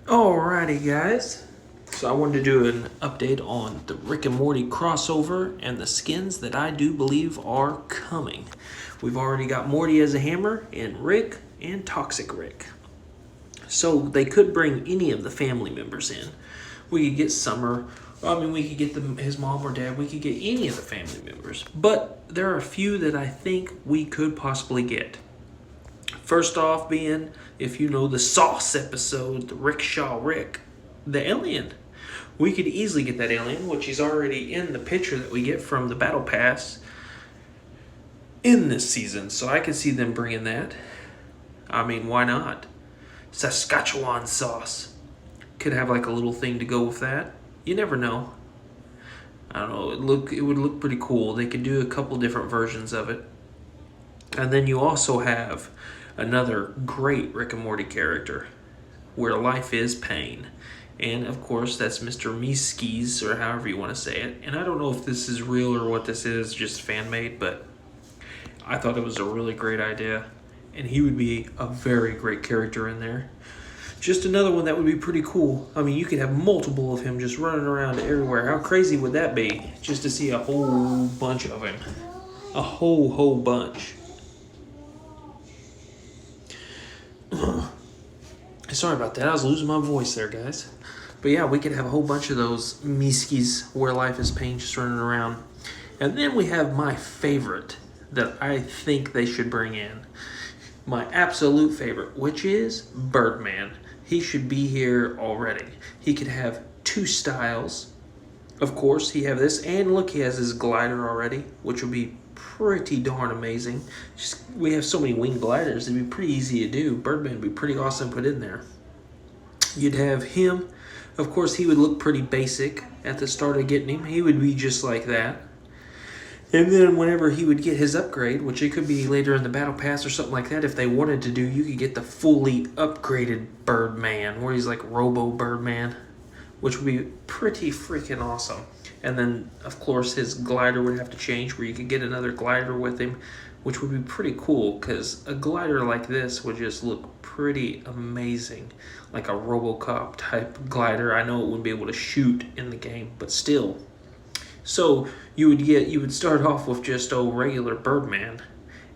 Alrighty, guys. So I wanted to do an update on the Rick and Morty crossover and the skins that I do believe are coming. We've already got Morty as a hammer and Rick and Toxic Rick. So they could bring any of the family members in. We could get Summer. We could get his mom or dad. We could get any of the family members. But there are a few that I think we could possibly get. First off being, if you know the Sauce episode, the Rickshaw Rick, the alien. We could easily get that alien, which is already in the picture that we get from the Battle Pass in this season. So I could see them bringing that. Why not? Saskatchewan sauce. Could have like a little thing to go with that. You never know. I don't know, it would look pretty cool. They could do a couple different versions of it. And then you also have another great Rick and Morty character, where life is pain. And of course, that's Mr. Meeskies, or however you want to say it. And I don't know if this is real or what this is, just fan-made, but I thought it was a really great idea. And he would be a very great character in there. Just another one that would be pretty cool. You could have multiple of him just running around everywhere. How crazy would that be? Just to see a whole bunch of him. A whole bunch. Sorry about that. I was losing my voice there, guys. But yeah, we could have a whole bunch of those Meeskies where life is pain just running around. And then we have my favorite that I think they should bring in. My absolute favorite, which is Birdman. He should be here already. He could have two styles. Of course, he have this, and look, he has his glider already, which would be pretty darn amazing. We have so many winged gliders, it'd be pretty easy to do. Birdman would be pretty awesome to put in there. You'd have him. Of course, he would look pretty basic at the start of getting him. He would be just like that. And then whenever he would get his upgrade, which it could be later in the Battle Pass or something like that, if they wanted to do, you could get the fully upgraded Birdman, where he's like Robo Birdman, which would be pretty freaking awesome. And then, of course, his glider would have to change, where you could get another glider with him, which would be pretty cool, because a glider like this would just look pretty amazing, like a RoboCop type glider. I know it wouldn't be able to shoot in the game, but still. So you would start off with just a regular Birdman,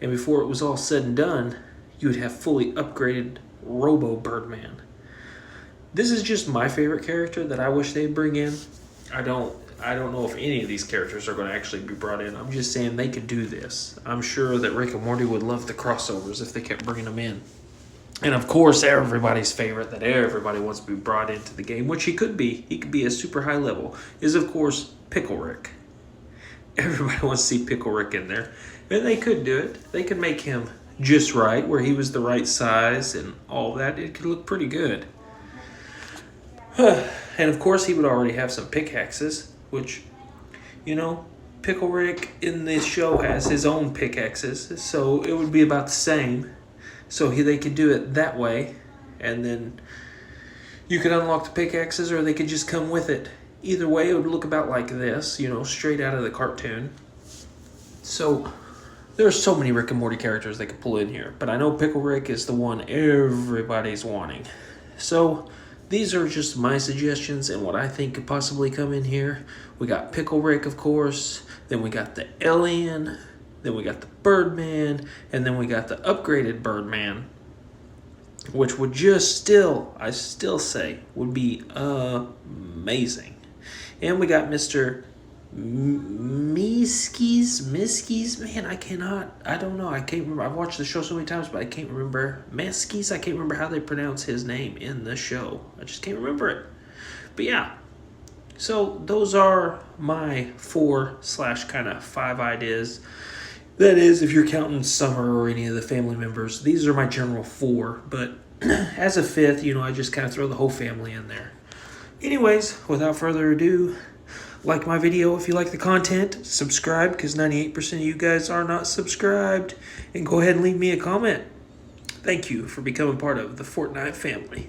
and before it was all said and done, you would have fully upgraded Robo Birdman. This is just my favorite character that I wish they'd bring in. I don't know if any of these characters are going to actually be brought in. I'm just saying they could do this. I'm sure that Rick and Morty would love the crossovers if they kept bringing them in. And of course, everybody's favorite that everybody wants to be brought into the game, which he could be a super high level, is of course Pickle Rick. Everybody wants to see Pickle Rick in there. And they could do it. They could make him just right, where he was the right size and all that. It could look pretty good. And of course, he would already have some pickaxes, which, Pickle Rick in this show has his own pickaxes, so it would be about the same. So they could do it that way, and then you could unlock the pickaxes, or they could just come with it. Either way, it would look about like this, straight out of the cartoon. So there are so many Rick and Morty characters they could pull in here, but I know Pickle Rick is the one everybody's wanting. So these are just my suggestions and what I think could possibly come in here. We got Pickle Rick, of course. Then we got the alien. Then we got the Birdman. And then we got the upgraded Birdman, which would I still say, would be amazing. And we got Mr. Meeskies, man, I don't know, I can't remember. I've watched the show so many times, but I can't remember. Meeskies, I can't remember how they pronounce his name in the show. I just can't remember it. But yeah, so those are my 4/5 ideas. That is, if you're counting Summer or any of the family members. These are my general 4, but as a 5th, I just kind of throw the whole family in there. Anyways, without further ado, like my video if you like the content, subscribe because 98% of you guys are not subscribed, and go ahead and leave me a comment. Thank you for becoming part of the Fortnite family.